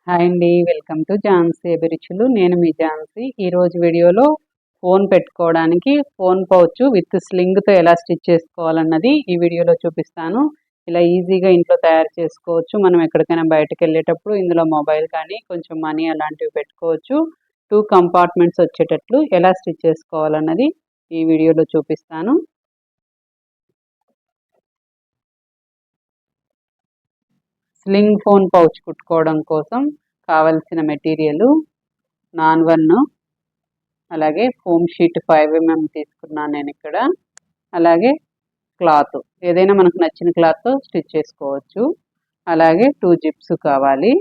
Hi అండి, welcome to Jhansi అభిరుచులు. నేను మీ ఝాన్సీ. ఈరోజు వీడియోలో ఫోన్ పెట్టుకోవడానికి ఫోన్ పౌచ్ విత్ స్లింగ్తో ఎలా స్టిచ్ చేసుకోవాలన్నది ఈ వీడియోలో చూపిస్తాను. ఇలా ఈజీగా ఇంట్లో తయారు చేసుకోవచ్చు. మనం ఎక్కడికైనా బయటకు వెళ్ళేటప్పుడు ఇందులో మొబైల్ కానీ కొంచెం మనీ అలాంటివి పెట్టుకోవచ్చు. 2 కంపార్ట్మెంట్స్ వచ్చేటట్లు ఎలా స్టిచ్ చేసుకోవాలన్నది ఈ వీడియోలో చూపిస్తాను. స్లింగ్ ఫోన్ పౌచ్ కుట్టుకోవడం కోసం కావలసిన మెటీరియల్ నాన్ 1, అలాగే ఫోమ్ షీట్ 5 mm తీసుకున్నాను నేను ఇక్కడ. అలాగే క్లాత్ ఏదైనా మనకు నచ్చిన క్లాత్తో స్టిచ్ చేసుకోవచ్చు. అలాగే 2 జిప్స్ కావాలి.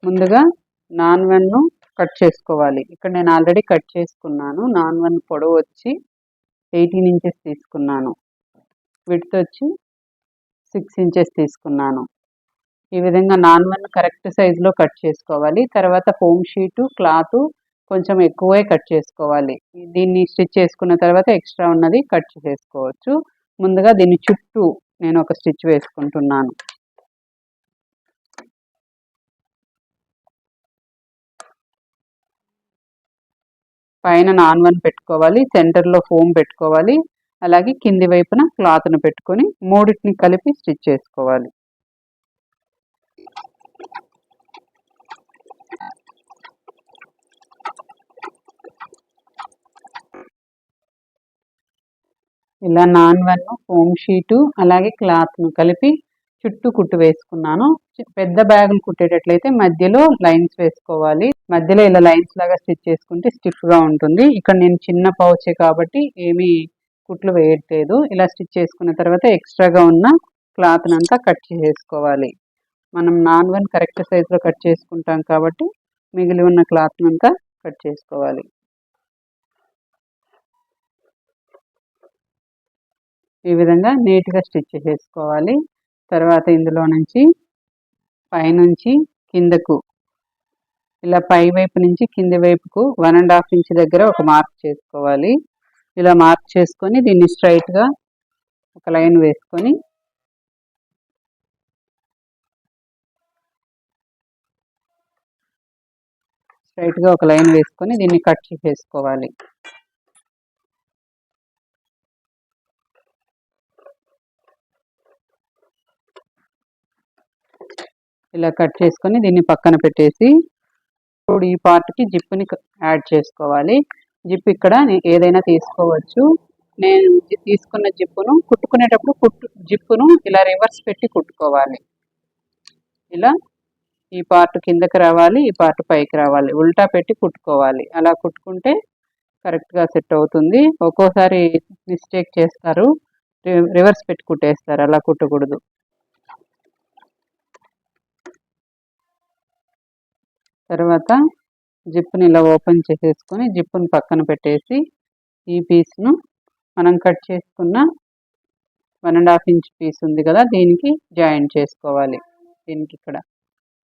ముందుగా నాన్ 1 కట్ చేసుకోవాలి. ఇక్కడ నేను ఆల్రెడీ కట్ చేసుకున్నాను. నాన్ 1 పొడవు వచ్చి 18 inches తీసుకున్నాను. విడ్త్ వచ్చి 6 inches తీసుకున్నాను. ఈ విధంగా నాన్ 1 కరెక్ట్ సైజులో కట్ చేసుకోవాలి. తర్వాత ఫోమ్ షీటు క్లాత్ కొంచెం ఎక్కువే కట్ చేసుకోవాలి. దీన్ని స్టిచ్ చేసుకున్న తర్వాత ఎక్స్ట్రా ఉన్నది కట్ చేసుకోవచ్చు. ముందుగా దీని చుట్టూ నేను ఒక స్టిచ్ వేసుకుంటున్నాను. పైన నాన్ 1 పెట్టుకోవాలి, సెంటర్లో ఫోమ్ పెట్టుకోవాలి, అలాగే కింది వైపున క్లాత్ను పెట్టుకొని మూడింటిని కలిపి స్టిచ్ చేసుకోవాలి. ఇలా నాన్ 1 ఫోమ్ షీటు అలాగే క్లాత్ను కలిపి చుట్టూ కుట్టు వేసుకున్నాను. పెద్ద బ్యాగులు కుట్టేటట్లయితే మధ్యలో లైన్స్ వేసుకోవాలి. మధ్యలో ఇలా లైన్స్ లాగా స్టిచ్ చేసుకుంటే స్టిఫ్గా ఉంటుంది. ఇక్కడ నేను చిన్న పౌచే కాబట్టి ఏమీ కుట్లు వేయట్లేదు. ఇలా స్టిచ్ చేసుకున్న తర్వాత ఎక్స్ట్రాగా ఉన్న క్లాత్ని అంతా కట్ చేసుకోవాలి. మనం నాన్ 1 కరెక్ట్ సైజులో కట్ చేసుకుంటాం కాబట్టి మిగిలి ఉన్న క్లాత్ని అంతా కట్ చేసుకోవాలి. ఈ విధంగా నీట్గా స్టిచ్ చేసుకోవాలి. తర్వాత ఇందులో నుంచి పైనుంచి కిందకు ఇలా పై వైపు నుంచి కింది వైపుకు 1.5 inch దగ్గర ఒక మార్క్ చేసుకోవాలి. ఇలా మార్క్ చేసుకొని దీన్ని స్ట్రైట్గా ఒక లైన్ వేసుకొని దీన్ని కట్ చేసుకోవాలి. ఇలా కట్ చేసుకొని దీన్ని పక్కన పెట్టేసి ఇప్పుడు ఈ పార్ట్కి జిప్పుని యాడ్ చేసుకోవాలి. జిప్ ఇక్కడ ఏదైనా తీసుకోవచ్చు. నేను తీసుకున్న జిప్పును కుట్టుకునేటప్పుడు జిప్పును ఇలా రివర్స్ పెట్టి కుట్టుకోవాలి. ఇలా ఈ పార్ట్ కిందకి రావాలి, ఈ పార్ట్ పైకి రావాలి, ఉల్టా పెట్టి కుట్టుకోవాలి. అలా కుట్టుకుంటే కరెక్ట్గా సెట్ అవుతుంది. ఒక్కోసారి మిస్టేక్ చేస్తారు, రివర్స్ పెట్టి కుట్టేస్తారు. అలా కుట్టకూడదు. తర్వాత జిప్పుని ఇలా ఓపెన్ చేసేసుకొని జిప్పుని పక్కన పెట్టేసి ఈ పీస్ను మనం కట్ చేసుకున్న 1.5 inch పీస్ ఉంది కదా, దీనికి జాయింట్ చేసుకోవాలి.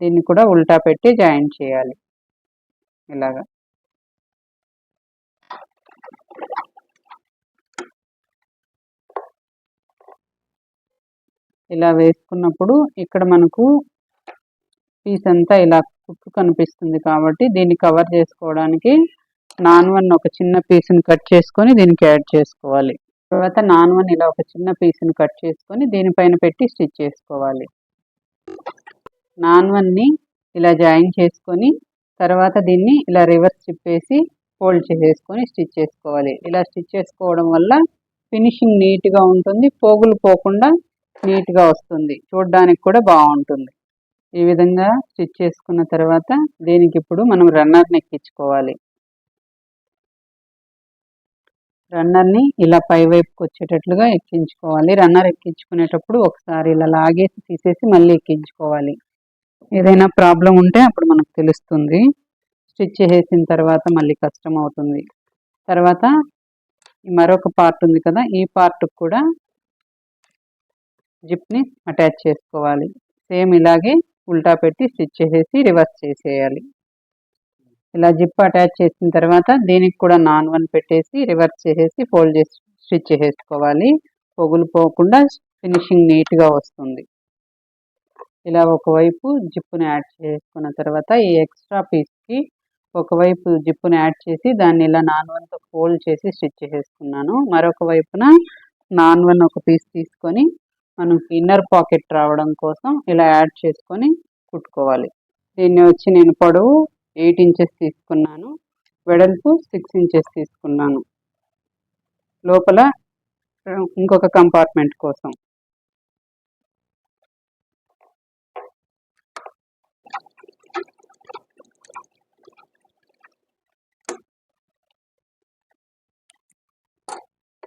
దీన్ని కూడా ఉల్టా పెట్టి జాయింట్ చేయాలి. ఇలాగా ఇలా వేసుకున్నప్పుడు ఇక్కడ మనకు పీస్ అంతా ఇలా కుట్టు కనిపిస్తుంది కాబట్టి దీన్ని కవర్ చేసుకోవడానికి నాన్ 1 ఒక చిన్న పీస్ని కట్ చేసుకొని దీనికి యాడ్ చేసుకోవాలి. తర్వాత నాన్ 1 ఇలా ఒక చిన్న పీస్ని కట్ చేసుకొని దీనిపైన పెట్టి స్టిచ్ చేసుకోవాలి. నాన్ 1ని ఇలా జాయిన్ చేసుకొని తర్వాత దీన్ని ఇలా రివర్స్ తిప్పేసి ఫోల్డ్ చేసేసుకొని స్టిచ్ చేసుకోవాలి. ఇలా స్టిచ్ చేసుకోవడం వల్ల ఫినిషింగ్ నీట్గా ఉంటుంది, పోగులు పోకుండా నీట్గా వస్తుంది, చూడడానికి కూడా బాగుంటుంది. ఈ విధంగా స్టిచ్ చేసుకున్న తర్వాత దీనికి ఇప్పుడు మనం రన్నర్ని ఎక్కించుకోవాలి. రన్నర్ని ఇలా పై వైపుకి వచ్చేటట్లుగా ఎక్కించుకోవాలి. రన్నర్ ఎక్కించుకునేటప్పుడు ఒకసారి ఇలా లాగేసి తీసేసి మళ్ళీ ఎక్కించుకోవాలి. ఏదైనా ప్రాబ్లం ఉంటే అప్పుడు మనకు తెలుస్తుంది. స్టిచ్ చేసిన తర్వాత మళ్ళీ కష్టం అవుతుంది. తర్వాత మరొక పార్ట్ ఉంది కదా, ఈ పార్ట్కి కూడా జిప్ని అటాచ్ చేసుకోవాలి. సేమ్ ఇలాగే ఉల్టా పెట్టి స్టిచ్ చేసేసి రివర్స్ చేసేయాలి. ఇలా జిప్ అటాచ్ చేసిన తర్వాత దీనికి కూడా నాన్ 1 పెట్టేసి రివర్స్ చేసేసి ఫోల్డ్ చేసి స్టిచ్ చేసేసుకోవాలి. పొగులు పోకుండా ఫినిషింగ్ నీట్గా వస్తుంది. ఇలా ఒకవైపు జిప్పుని యాడ్ చేసుకున్న తర్వాత ఈ ఎక్స్ట్రా పీస్కి ఒకవైపు జిప్పుని యాడ్ చేసి దాన్ని ఇలా నాన్-1తో ఫోల్డ్ చేసి స్టిచ్ చేసేసుకున్నాను. మరొక వైపున నాన్-1 ఒక పీస్ తీసుకొని మనకి ఇన్నర్ పాకెట్ రావడం కోసం ఇలా యాడ్ చేసుకొని కుట్టుకోవాలి. దీన్ని వచ్చి నేను పొడవు 8 ఇంచెస్ తీసుకున్నాను, వెడల్పు 6 ఇంచెస్ తీసుకున్నాను. లోపల ఇంకొక కంపార్ట్మెంట్ కోసం.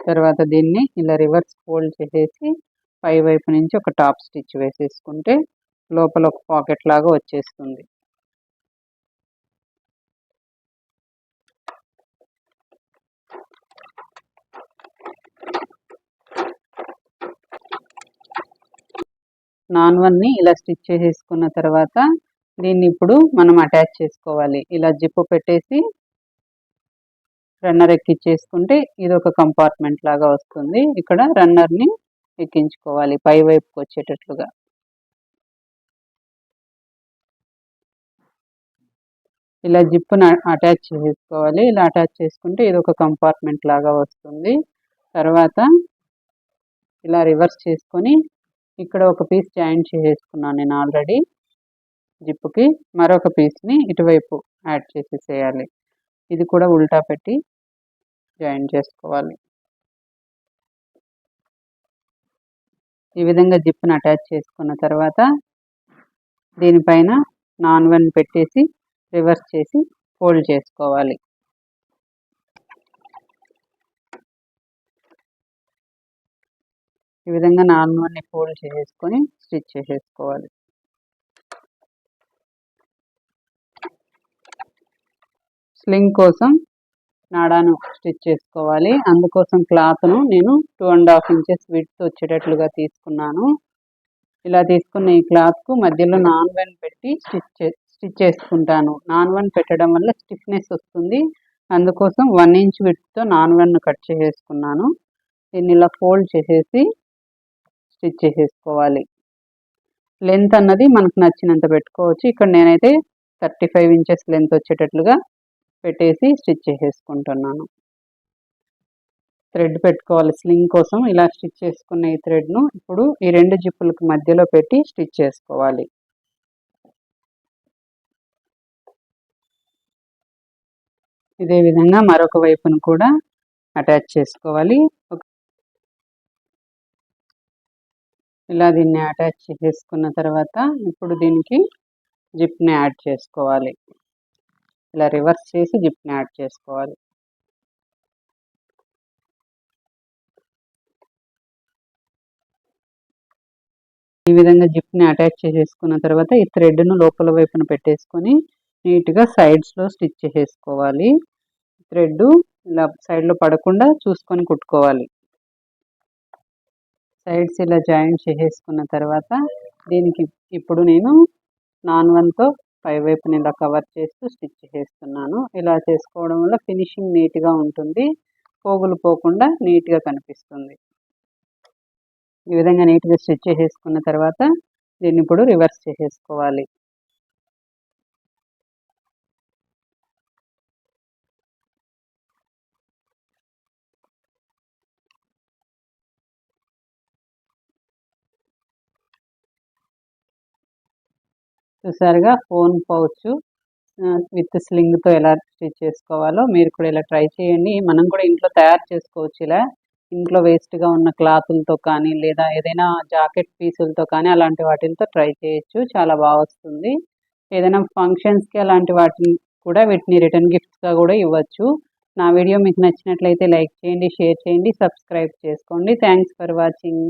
తర్వాత దీన్ని ఇలా రివర్స్ ఫోల్డ్ చేసేసి పై వైపు నుంచి ఒక టాప్ స్టిచ్ వేసేసుకుంటే లోపల ఒక పాకెట్ లాగా వచ్చేస్తుంది. నాన్-1ని ఇలా స్టిచ్ చేసేసుకున్న తర్వాత దీన్ని ఇప్పుడు మనం అటాచ్ చేసుకోవాలి. ఇలా జిప్పు పెట్టేసి రన్నర్ ఎక్కించేసుకుంటే ఇది ఒక కంపార్ట్మెంట్ లాగా వస్తుంది. ఇక్కడ రన్నర్ని ఎక్కించుకోవాలి పై వైపుకి వచ్చేటట్లుగా. ఇలా జిప్పును అటాచ్ చేసుకోవాలి. ఇలా అటాచ్ చేసుకుంటే ఇది ఒక కంపార్ట్మెంట్ లాగా వస్తుంది. తర్వాత ఇలా రివర్స్ చేసుకొని ఇక్కడ ఒక పీస్ జాయింట్ చేసేసుకున్నాను నేను ఆల్రెడీ జిప్పుకి. మరొక పీస్ని ఇటువైపు యాడ్ చేసేసేయాలి. ఇది కూడా ఉల్టా పెట్టి జాయిన్ చేసుకోవాలి. ఈ విధంగా జిప్ను అటాచ్ చేసుకున్న తర్వాత దీనిపైన నాన్-1 పెట్టేసి రివర్స్ చేసి ఫోల్డ్ చేసుకోవాలి. ఈ విధంగా నాన్-1ని ఫోల్డ్ చేసేసుకొని స్టిచ్ చేసేసుకోవాలి. స్లింగ్ కోసం నాడాను స్టిచ్ చేసుకోవాలి. అందుకోసం క్లాత్ను నేను 2.5 ఇంచెస్ విడ్త్ వచ్చేటట్లుగా తీసుకున్నాను. ఇలా తీసుకున్న ఈ క్లాత్కు మధ్యలో నాన్-1 పెట్టి స్టిచ్ చేసుకుంటాను. నాన్-1 పెట్టడం వల్ల స్టిఫ్నెస్ వస్తుంది. అందుకోసం 1 ఇంచ్ విడ్త్తో నాన్-1 కట్ చేసేసుకున్నాను. దీన్ని ఇలా ఫోల్డ్ చేసేసి స్టిచ్ చేసేసుకోవాలి. లెంత్ అన్నది మనకు నచ్చినంత పెట్టుకోవచ్చు. ఇక్కడ నేనైతే 35 ఇంచెస్ లెంత్ వచ్చేటట్లుగా పెట్టేసి స్టిచ్ చేసేసుకుంటున్నాను. థ్రెడ్ పెట్టుకోవాలి స్లింగ్ కోసం. ఇలా స్టిచ్ చేసుకున్న ఈ థ్రెడ్ను ఇప్పుడు ఈ 2 జిప్పులకు మధ్యలో పెట్టి స్టిచ్ చేసుకోవాలి. ఇదే విధంగా మరొక వైపును కూడా అటాచ్ చేసుకోవాలి. ఇలా దీన్ని అటాచ్ చేసేసుకున్న తర్వాత ఇప్పుడు దీనికి జిప్ని యాడ్ చేసుకోవాలి. ఇలా రివర్స్ చేసి జిప్ని యాడ్ చేసుకోవాలి. ఈ విధంగా జిప్ని అటాచ్ చేసేసుకున్న తర్వాత ఈ థ్రెడ్ను లోపల వైపున పెట్టేసుకొని నీట్గా సైడ్స్లో స్టిచ్ చేసేసుకోవాలి. థ్రెడ్ ఇలా సైడ్లో పడకుండా చూసుకొని కుట్టుకోవాలి. సైడ్స్ ఇలా జాయింట్ చేసేసుకున్న తర్వాత దీనికి ఇప్పుడు నేను నాన్-1తో పై వైపుని ఇలా కవర్ చేస్తూ స్టిచ్ చేస్తున్నాను. ఇలా చేసుకోవడం వల్ల ఫినిషింగ్ నీట్గా ఉంటుంది, పోగులు పోకుండా నీట్గా కనిపిస్తుంది. ఈ విధంగా నీట్గా స్టిచ్ చేసేసుకున్న తర్వాత దీన్ని ఇప్పుడు రివర్స్ చేసేసుకోవాలి. చూసారుగా ఫోన్ పౌచ్ విత్ స్లింగ్తో ఎలా స్టిచ్ చేసుకోవాలో మీరు కూడా ఇలా ట్రై చేయండి. మనం కూడా ఇంట్లో తయారు చేసుకోవచ్చు. ఇలా ఇంట్లో వేస్ట్గా ఉన్న క్లాతులతో కానీ లేదా ఏదైనా జాకెట్ పీసులతో కానీ అలాంటి వాటితో ట్రై చేయొచ్చు. చాలా బాగా వస్తుంది. ఏదైనా ఫంక్షన్స్కి అలాంటి వాటిని కూడా వీటిని రిటర్న్ గిఫ్ట్స్గా కూడా ఇవ్వచ్చు. నా వీడియో మీకు నచ్చినట్లయితే లైక్ చేయండి, షేర్ చేయండి, సబ్స్క్రైబ్ చేసుకోండి. Thanks for watching.